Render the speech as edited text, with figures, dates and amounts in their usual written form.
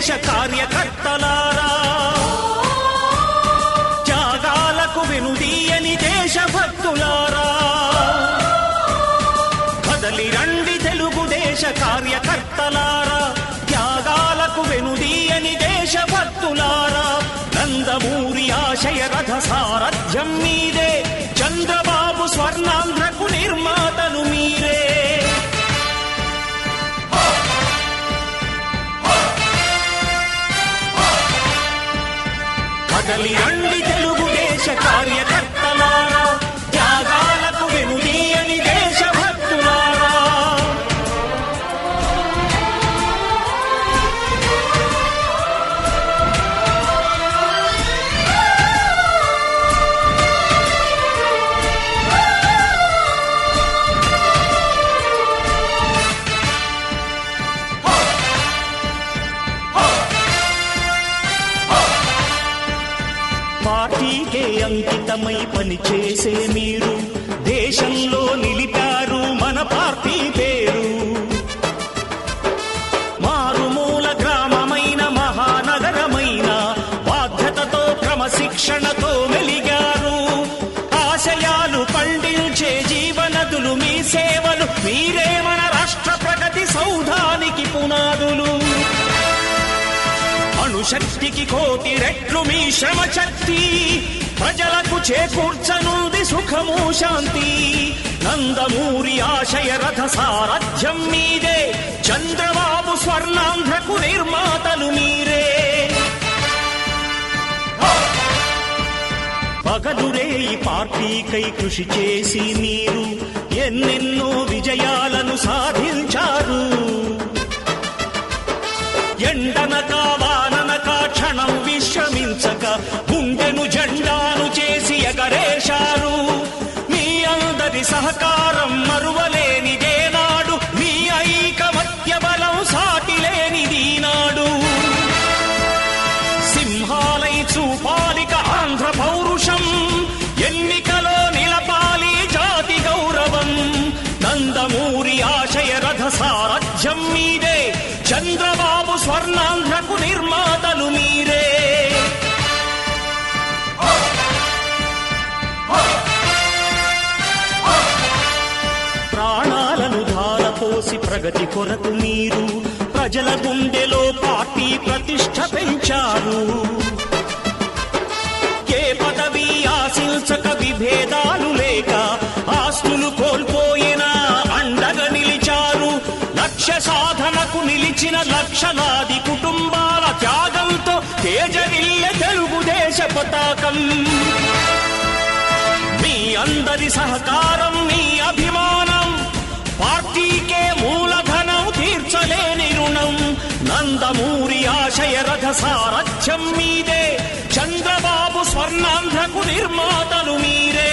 తెలుగుదేశ కార్యకర్తలారా, త్యాగాలకు వెనుదీయని దేశభక్తులారా, కదలి రండి తెలుగుదేశ కార్యకర్తలారా, త్యాగాలకు వెనుదీయని దేశభక్తులారా. నందమూరి ఆశయ రథ సారథ్యం మీదే, చంద్రబాబు స్వర్ణాంధ్రకు నిర్మాతలు మీరే. కదలి రండి తెలుగుదేశ కార్యకర్తలారా, త్యాగాలకు వెనుదీయని దేశభక్తులారా. పార్టీకే అంకితమై పనిచేసే మీరు దేశంలో నిలిపారు మన పార్టీ పేరు. మారుమూల గ్రామమైన మహానగరమైన బాధ్యతతో క్రమశిక్షణతో మెలిగారు. ఆశయాలు పండించే జీవనదులు మీ సేవలు, మీరే మన రాష్ట్ర ప్రగతి సౌధానికి పునాదులు. అణుశక్తికి కోటి రెట్లు మీ శ్రమ శక్తి, ప్రజలకు చేకూర్చనుంది సుఖము శాంతి. నందమూరి ఆశయ రథ సారథ్యం మీదే, చంద్రబాబు స్వర్ణాంధ్రకు నిర్మాతలు మీరే. పగలురే ఈ పార్టీకై కృషి చేసి మీరు ఎన్నెన్నో విజయాలను సాధించారు. ఎండనక వాననక క్షణం విశ్రమించక గుండెను జెండాను చేసి ఎగరేశారు. మీ అందరి సహకారం మరువలేనిదేనాడు, మీ ఐకమత్య బలం సాటిలేనిదీనాడు. సింహాలై చూపాలిక ఆంధ్ర పౌరుషం, ఎన్నికలో నిలపాలి జాతి గౌరవం. నందమూరి ఆశయ రథ సారథ్యం మీదే, చంద్రబాబు స్వర్ణాంధ్రకు నిర్మాతలు మీరే. ప్రాణాలను ధారపోసి ప్రగతి కొరకు మీరు ప్రజల గుండెలో పార్టీ ప్రతిష్ఠ పెంచారు. ఏ పదవి ఆశించక విభేదాలు లేక ఆస్తులు కోల్పోయినా అండగా నిలిచారు. లక్ష్య సాధనకు నిలిచిన లక్షలాది కుటుంబాల త్యాగంతో తేజరిల్లె తెలుగుదేశ పతాకం. మీ అందరి సహకారం, మీ అభిమానం, పార్టీకే మూలధనం, తీర్చలేని రుణం. నందమూరి ఆశయ రథ సారథ్యం మీదే, చంద్రబాబు స్వర్ణాంధ్రకు నిర్మాతలు మీరే.